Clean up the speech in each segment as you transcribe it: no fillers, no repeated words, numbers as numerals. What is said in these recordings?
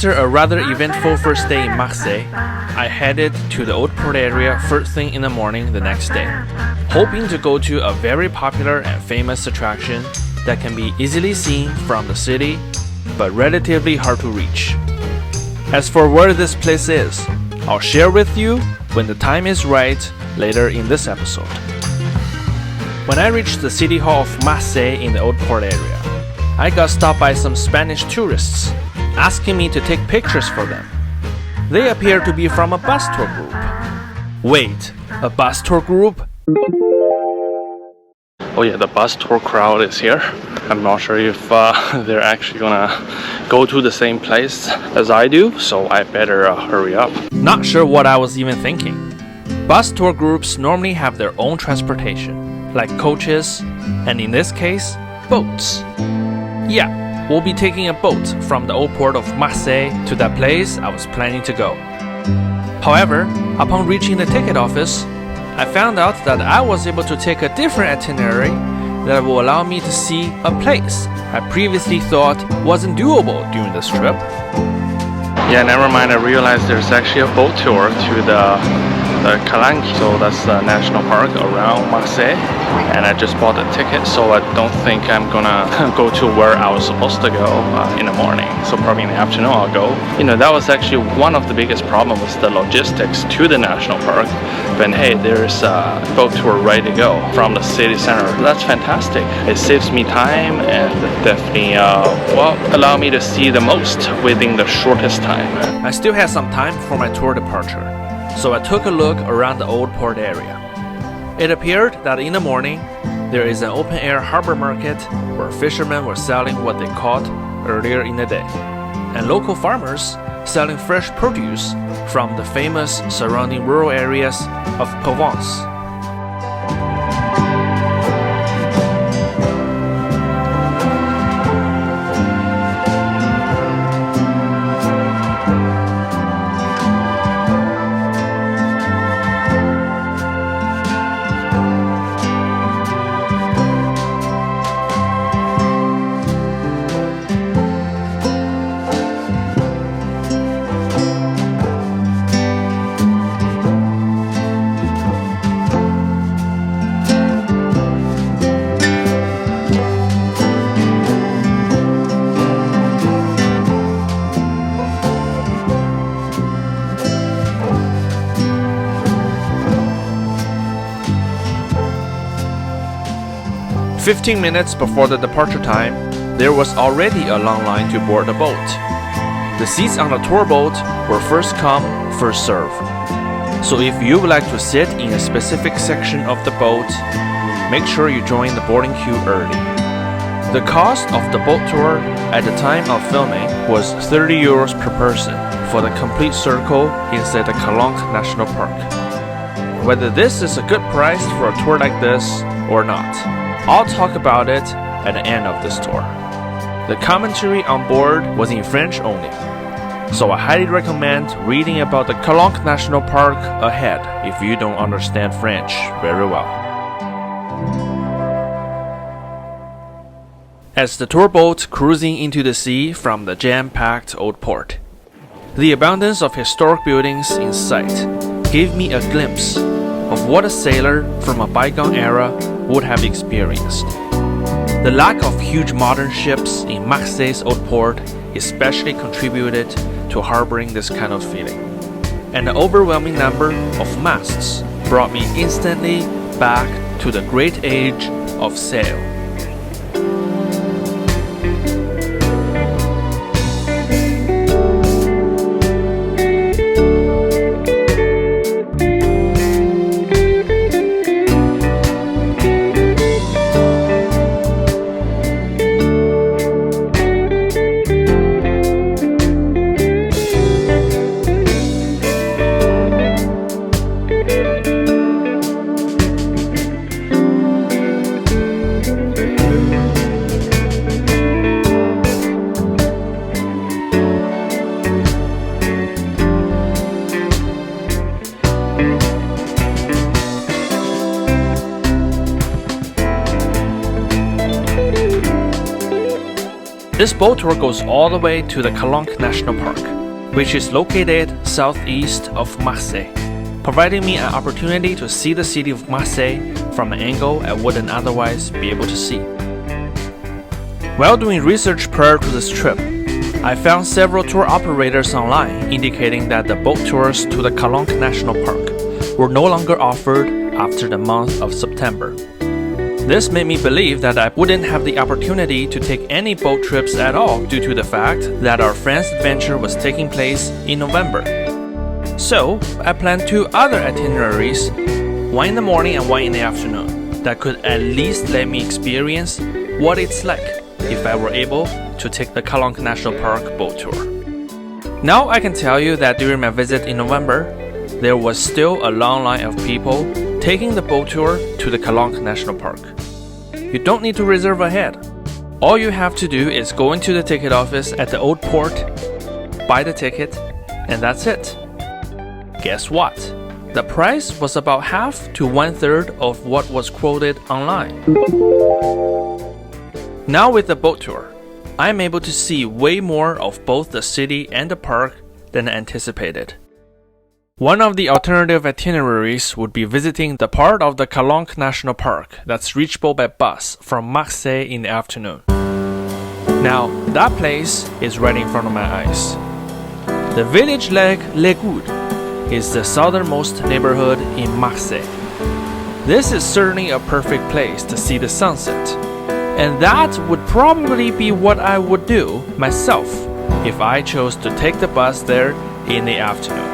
After a rather eventful first day in Marseille, I headed to the old port area first thing in the morning the next day, hoping to go to a very popular and famous attraction that can be easily seen from the city, but relatively hard to reach. As for where this place is, I'll share with you when the time is right later in this episode. When I reached the city hall of Marseille in the old port area, I got stopped by some Spanish tourists asking me to take pictures for them. They appear to be from a bus tour group. Wait, a bus tour group? Oh yeah, the bus tour crowd is here. I'm not sure if they're actually gonna go to the same place as I do, so I better hurry up. Not sure what I was even thinking. Bus tour groups normally have their own transportation, like coaches, and in this case, boats. Yeah, we'll be taking a boat from the old port of Marseille to that place I was planning to go. However, upon reaching the ticket office, I found out that I was able to take a different itinerary that will allow me to see a place I previously thought wasn't doable during this trip. Yeah, never mind, I realized there's actually a boat tour to the Calanques, so that's the national park around Marseille, and I just bought a ticket, so I don't think I'm gonna go to where I was supposed to go in the morning, so probably in the afternoon I'll go. You know, that was actually one of the biggest problems was the logistics to the national park, but hey, there's a boat tour ready to go from the city center. That's fantastic. It saves me time and definitely allow me to see the most within the shortest time. I still had some time for my tour departure, so I took a look around the old port area. It appeared that in the morning, there is an open-air harbor market where fishermen were selling what they caught earlier in the day, and local farmers selling fresh produce from the famous surrounding rural areas of Provence. 15 minutes before the departure time, there was already a long line to board the boat. The seats on the tour boat were first come, first serve. So if you would like to sit in a specific section of the boat, make sure you join the boarding queue early. The cost of the boat tour at the time of filming was 30 euros per person for the complete circle inside the Calanques National Park. Whether this is a good price for a tour like this or not, I'll talk about it at the end of this tour. The commentary on board was in French only, so I highly recommend reading about the Calanques National Park ahead if you don't understand French very well. As the tour boat cruising into the sea from the jam-packed old port, the abundance of historic buildings in sight gave me a glimpse of what a sailor from a bygone era would have experienced. The lack of huge modern ships in Marseille's old port especially contributed to harboring this kind of feeling, and the overwhelming number of masts brought me instantly back to the great age of sail. This boat tour goes all the way to the Calanques National Park, which is located southeast of Marseille, providing me an opportunity to see the city of Marseille from an angle I wouldn't otherwise be able to see. While doing research prior to this trip, I found several tour operators online indicating that the boat tours to the Calanques National Park were no longer offered after the month of September. This made me believe that I wouldn't have the opportunity to take any boat trips at all due to the fact that our friend's adventure was taking place in November. So, I planned 2 other itineraries, one in the morning and one in the afternoon, that could at least let me experience what it's like if I were able to take the Calanques National Park boat tour. Now I can tell you that during my visit in November, there was still a long line of people taking the boat tour to the Calanques National Park. You don't need to reserve ahead. All you have to do is go into the ticket office at the old port, buy the ticket, and that's it. Guess what? The price was about half to 1/3 of what was quoted online. Now with the boat tour, I'm able to see way more of both the city and the park than anticipated. One of the alternative itineraries would be visiting the part of the Calanques National Park that's reachable by bus from Marseille in the afternoon. Now, that place is right in front of my eyes. The village like Les Goudes is the southernmost neighborhood in Marseille. This is certainly a perfect place to see the sunset, and that would probably be what I would do myself if I chose to take the bus there in the afternoon.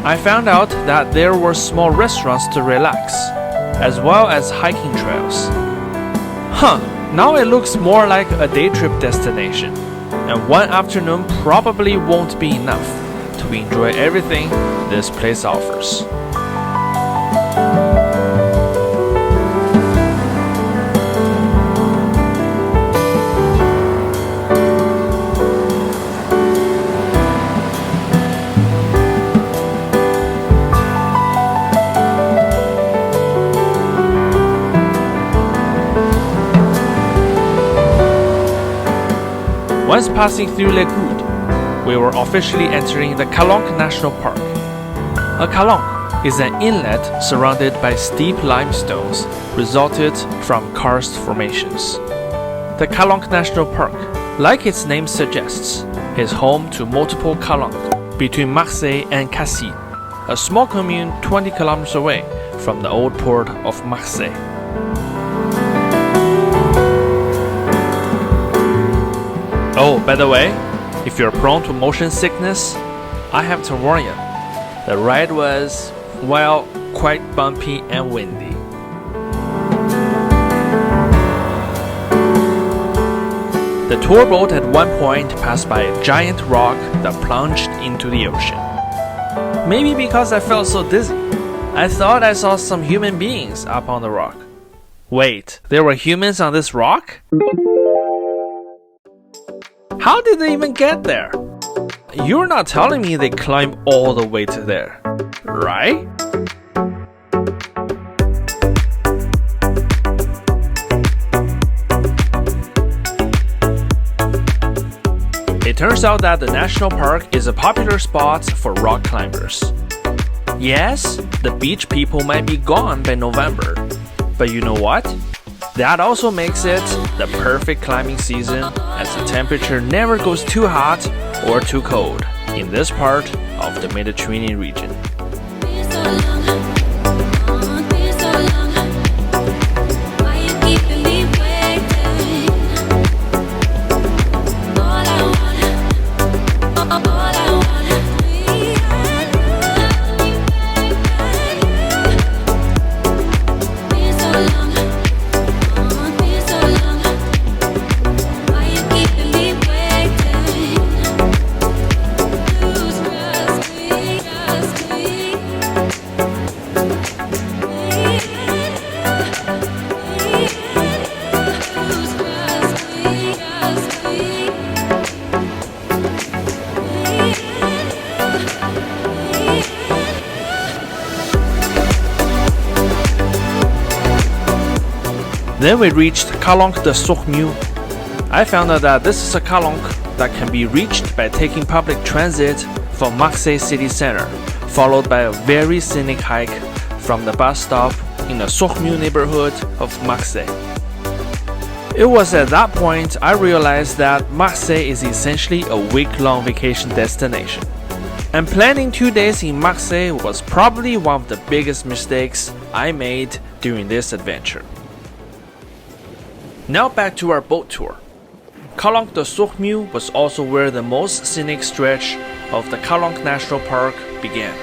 I found out that there were small restaurants to relax, as well as hiking trails. Now it looks more like a day trip destination, and one afternoon probably won't be enough to enjoy everything this place offers. Once passing through Les Goudes, we were officially entering the Calanques National Park. A calanque is an inlet surrounded by steep limestones resulted from karst formations. The Calanques National Park, like its name suggests, is home to multiple calanques between Marseille and Cassis, a small commune 20 kilometers away from the old port of Marseille. Oh, by the way, if you're prone to motion sickness, I have to warn you. The ride was, well, quite bumpy and windy. The tour boat at one point passed by a giant rock that plunged into the ocean. Maybe because I felt so dizzy, I thought I saw some human beings up on the rock. Wait, there were humans on this rock? How did they even get there? You're not telling me they climbed all the way to there, right? It turns out that the national park is a popular spot for rock climbers. Yes, the beach people might be gone by November, but you know what? That also makes it the perfect climbing season, as the temperature never goes too hot or too cold in this part of the Mediterranean region. Just Then we reached Calanque de Sormiou. I found out that this is a calanque that can be reached by taking public transit from Marseille city center, followed by a very scenic hike from the bus stop in the Sormiou neighborhood of Marseille. It was at that point I realized that Marseille is essentially a week-long vacation destination. And planning 2 days in Marseille was probably one of the biggest mistakes I made during this adventure. Now back to our boat tour. Calanque de Sormiou was also where the most scenic stretch of the Calanques National Park began.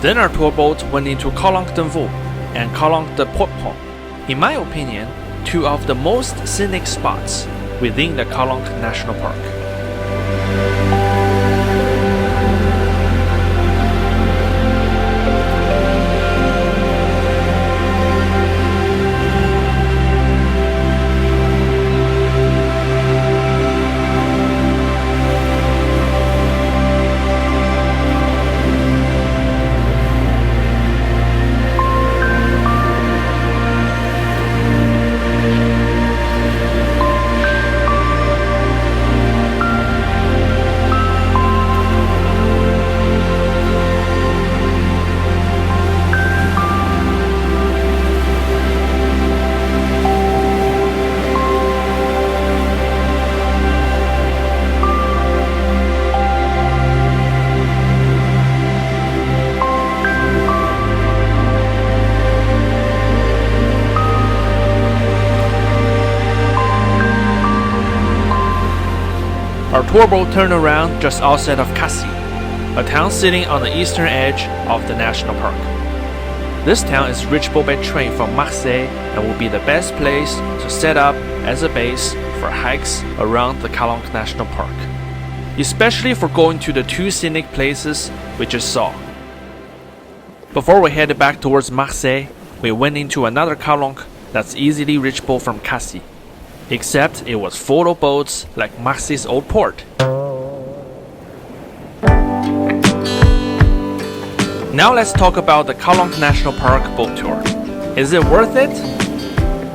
Then our tour boat went into Calanque de Port and Calanque de Port Pin. In my opinion, two of the most scenic spots within the Calanques National Park. Our tour boat turned around just outside of Cassis, a town sitting on the eastern edge of the national park. This town is reachable by train from Marseille and will be the best place to set up as a base for hikes around the Calanques National Park, especially for going to the two scenic places we just saw. Before we headed back towards Marseille, we went into another calanque that's easily reachable from Cassis, except it was full of boats like Marseille's old port. Now let's talk about the Calanques National Park boat tour. Is it worth it?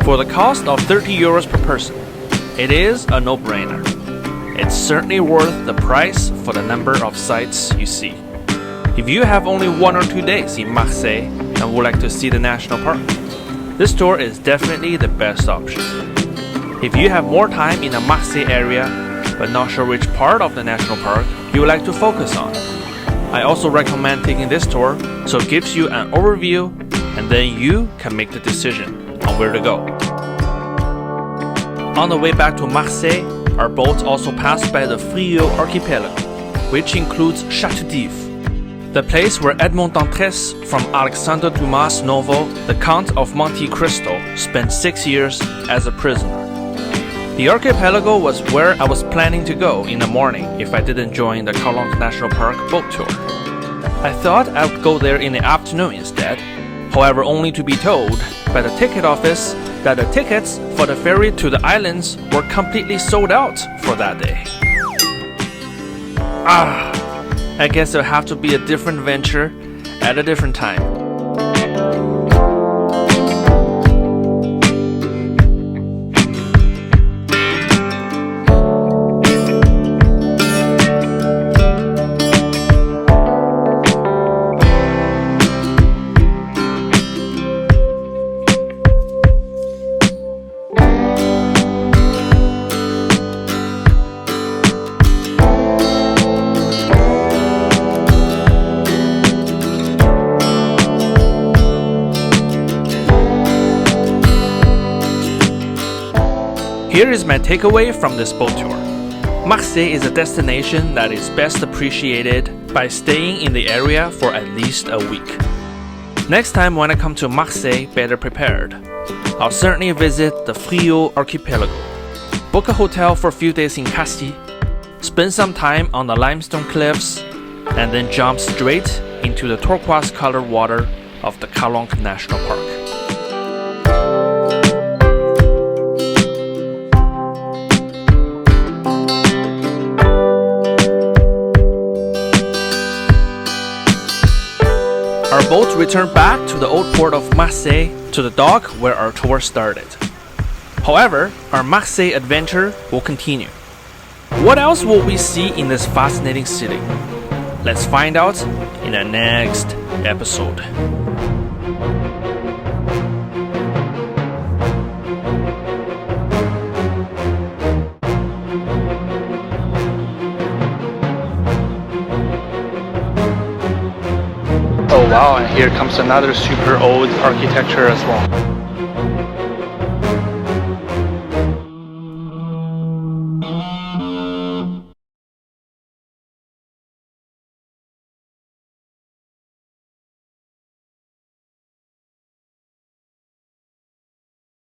For the cost of 30 euros per person, it is a no-brainer. It's certainly worth the price for the number of sights you see. If you have only 1 or 2 days in Marseille and would like to see the national park, this tour is definitely the best option. If you have more time in the Marseille area, but not sure which part of the national park you would like to focus on, I also recommend taking this tour so it gives you an overview and then you can make the decision on where to go. On the way back to Marseille, our boat also passed by the Firoul Archipelago, which includes Château, the place where Edmond Dantes from Alexandre Dumas' novel The Count of Monte Cristo spent 6 years as a prisoner. The archipelago was where I was planning to go in the morning if I didn't join the Calanques National Park boat tour. I thought I would go there in the afternoon instead, however only to be told by the ticket office that the tickets for the ferry to the islands were completely sold out for that day. I guess it'll have to be a different venture at a different time. Here is my takeaway from this boat tour. Marseille is a destination that is best appreciated by staying in the area for at least a week. Next time when I come to Marseille better prepared, I'll certainly visit the Firoul Archipelago, book a hotel for a few days in Cassis, spend some time on the limestone cliffs, and then jump straight into the turquoise-colored water of the Calanques National Park. Our boat returned back to the old port of Marseille to the dock where our tour started. However, our Marseille adventure will continue. What else will we see in this fascinating city? Let's find out in the next episode. Oh wow, and here comes another super old architecture as well.